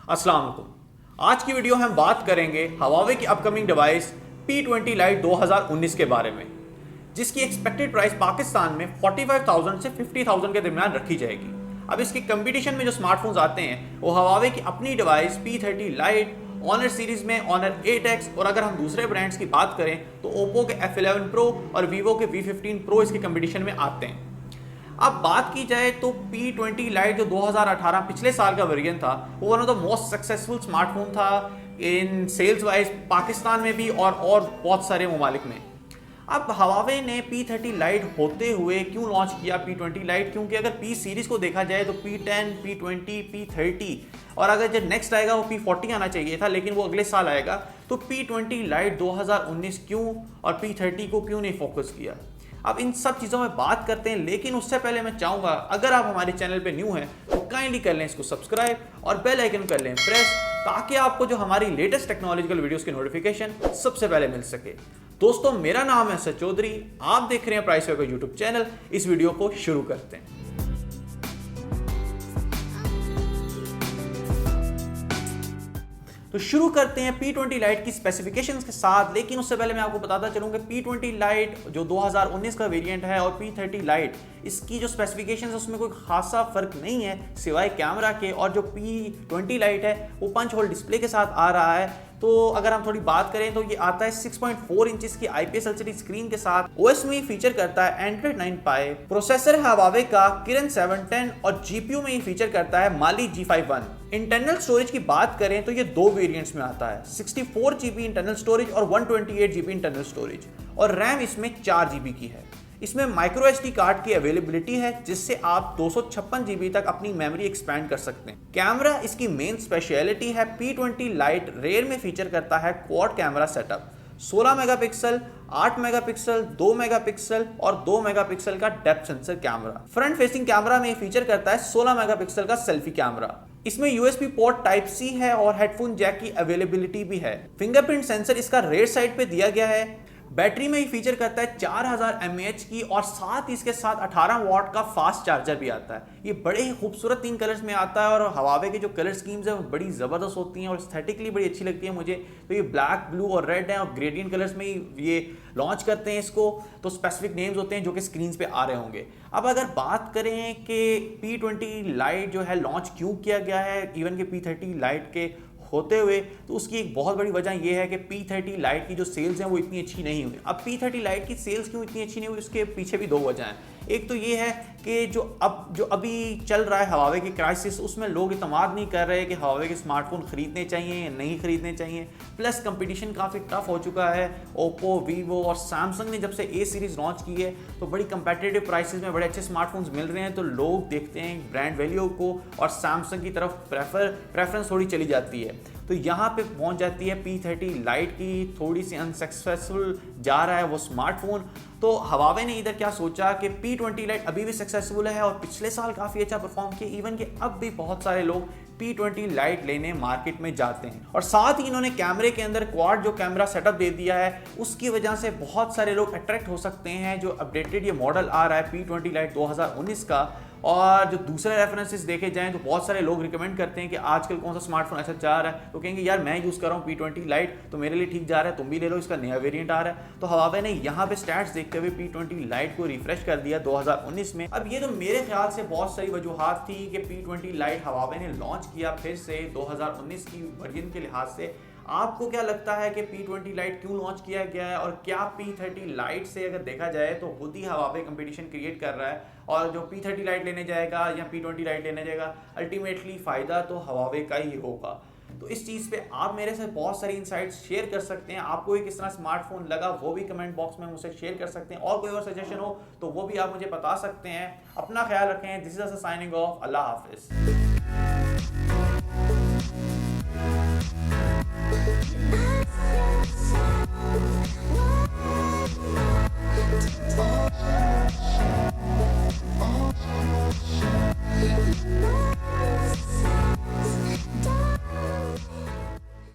अस्सलाम वालेकुम। आज की वीडियो में हम बात करेंगे Huawei की अपकमिंग डिवाइस P20 Lite 2019 के बारे में, जिसकी एक्सपेक्टेड प्राइस पाकिस्तान में 45,000 से 50,000 के दरमियान रखी जाएगी। अब इसके कंपटीशन में जो स्मार्टफोन्स आते हैं वो Huawei की अपनी device P30 Lite, Honor series में Honor 8X, और अगर हम दूसरे ब्रांड्स की बात करें तो Oppo के F11 Pro और Vivo के V15 Pro इसके कंपटीशन में आते हैं। अब बात की जाए तो P20 Lite जो 2018 पिछले साल का वेरिएंट था वो one of the most successful smartphone था इन सेल्स वाइज पाकिस्तान में भी और बहुत सारे ममालिक में। अब Huawei ने P30 Lite होते हुए क्यों लॉन्च किया P20 Lite? क्योंकि अगर P सीरीज को देखा जाए तो P10, P20, P30 और अगर जो नेक्स्ट आएगा वो P40 आना चाहिए था, लेकिन वो अगले साल आएगा। तो P20 Lite 2019 क्यों और P30 को क्यों नहीं फोकस किया? अब इन सब चीज़ों में बात करते हैं, लेकिन उससे पहले मैं चाहूँगा अगर आप हमारे चैनल पे न्यू हैं तो काइंडली कर लें इसको सब्सक्राइब और बेल आइकन कर लें प्रेस, ताकि आपको जो हमारी लेटेस्ट टेक्नोलॉजिकल वीडियोस की नोटिफिकेशन सबसे पहले मिल सके। दोस्तों, मेरा नाम है सर चौधरी, आप देख रहे हैं प्राइस का यूट्यूब चैनल। इस वीडियो को शुरू करते हैं। तो शुरू करते हैं P20 Lite की स्पेसिफिकेशंस के साथ, लेकिन उससे पहले मैं आपको बताता चलूँ कि P20 Lite जो 2019 का वेरिएंट है और P30 Lite इसकी जो स्पेसिफिकेशंस है उसमें कोई खासा फर्क नहीं है सिवाय कैमरा के। और जो P20 Lite है वो पंच होल डिस्प्ले के साथ आ रहा है। तो अगर हम थोड़ी बात करें तो ये आता है 6.4 इंचेस की IPS LCD स्क्रीन के साथ। OS में फीचर करता है Android 9 Pie, प्रोसेसर है Huawei का Kirin 710 और GPU में ये फीचर करता है Mali G51। इंटरनल स्टोरेज की बात करें तो ये दो वेरिएंट्स में आता है, 64GB इंटरनल स्टोरेज और 128GB इंटरनल स्टोरेज, और रैम इसमें 4GB की है। इसमें माइक्रो SD कार्ड की अवेलेबिलिटी है जिससे आप 256GB तक अपनी मेमोरी एक्सपैंड कर सकते हैं। कैमरा इसकी मेन स्पेशलिटी है। P20 Lite रेयर में फीचर करता है quad camera setup, 16 megapixel, 8 megapixel, 2 megapixel और 2 मेगापिक्सल का depth sensor camera. Front facing camera में फीचर करता है 16 मेगापिक्सल का सेल्फी कैमरा। इसमें USB पोर्ट टाइप C है और हेडफोन जैक की अवेलेबिलिटी भी है। फिंगरप्रिंट सेंसर इसका रेयर साइड पे दिया गया है। बैटरी में ही फीचर करता है 4000 mAh की और साथ ही इसके साथ 18 वाट का फास्ट चार्जर भी आता है। ये बड़े ही खूबसूरत 3 कलर्स में आता है और Huawei के जो कलर स्कीम्स है वो बड़ी ज़बरदस्त होती हैं और एस्थेटिकली बड़ी अच्छी लगती है मुझे। तो ये ब्लैक, ब्लू और रेड है और ग्रेडियंट कलर्स में ही ये लॉन्च करते हैं इसको। तो स्पेसिफिक नेम्स होते हैं जो कि स्क्रीन पे आ रहे होंगे। अब अगर बात करें कि P20 Lite जो है लॉन्च क्यों किया गया है इवन के P30 Lite के होते हुए, तो उसकी एक बहुत बड़ी वजह यह है कि P30 Lite की जो सेल्स हैं वो इतनी अच्छी नहीं हुई। अब P30 Lite की सेल्स क्यों इतनी अच्छी नहीं हुई, उसके पीछे भी दो वजह हैं। एक तो ये है कि जो अभी चल रहा है Huawei की क्राइसिस, उसमें लोग इतमाद नहीं कर रहे कि Huawei के स्मार्टफोन खरीदने चाहिए या नहीं खरीदने चाहिए। प्लस कंपटीशन काफ़ी टफ हो चुका है। Oppo, Vivo और Samsung ने जब से A सीरीज़ लॉन्च की है तो बड़ी कंपेटिटिव प्राइसेस में बड़े अच्छे स्मार्टफोन्स मिल रहे हैं। तो लोग देखते हैं ब्रांड वैल्यू को और Samsung की तरफ प्रेफरेंस थोड़ी चली जाती है। तो यहाँ पे पहुँच जाती है P30 Lite की थोड़ी सी अनसक्सेसफुल जा रहा है वो स्मार्टफोन। तो Huawei ने इधर क्या सोचा कि P20 Lite अभी भी सक्सेसफुल है और पिछले साल काफ़ी अच्छा परफॉर्म किया, इवन कि अब भी बहुत सारे लोग P20 Lite लेने मार्केट में जाते हैं। और साथ ही इन्होंने कैमरे के अंदर क्वाड जो कैमरा सेटअप दे दिया है, उसकी वजह से बहुत सारे लोग अट्रैक्ट हो सकते हैं। जो अपडेटेड ये मॉडल आ रहा है P20 Lite 2019 का, और जो दूसरे रेफरेंसेस देखे जाएं तो बहुत सारे लोग रिकमेंड करते हैं कि आजकल कौन सा स्मार्टफोन अच्छा जा रहा है, तो कहेंगे यार मैं यूज़ कर रहा हूँ P20 Lite तो मेरे लिए ठीक जा रहा है, तुम भी ले लो, इसका नया वेरिएंट आ रहा है। तो Huawei ने यहाँ पे स्टैट्स देखते हुए P20 Lite को रिफ्रेश कर दिया 2019 में। अब ये तो मेरे ख्याल से बहुत सारी वजूहात थी कि P20 Lite Huawei ने लॉन्च किया फिर से 2019 की वर्जन के लिहाज से। आपको क्या लगता है कि P20 Lite क्यों लॉन्च किया गया है, और क्या P30 Lite से अगर देखा जाए तो खुद ही Huawei कंपटीशन क्रिएट कर रहा है, और जो P30 Lite लेने जाएगा या P20 Lite लेने जाएगा अल्टीमेटली फ़ायदा तो Huawei का ही होगा। तो इस चीज़ पे आप मेरे से बहुत सारी इंसाइट्स शेयर कर सकते हैं। आपको किस तरह स्मार्टफोन लगा वो भी कमेंट बॉक्स में मुझसे शेयर कर सकते हैं, और कोई और सजेशन हो तो वो भी आप मुझे बता सकते हैं। अपना ख्याल रखें। This is a signing off. अल्लाह हाफिज़।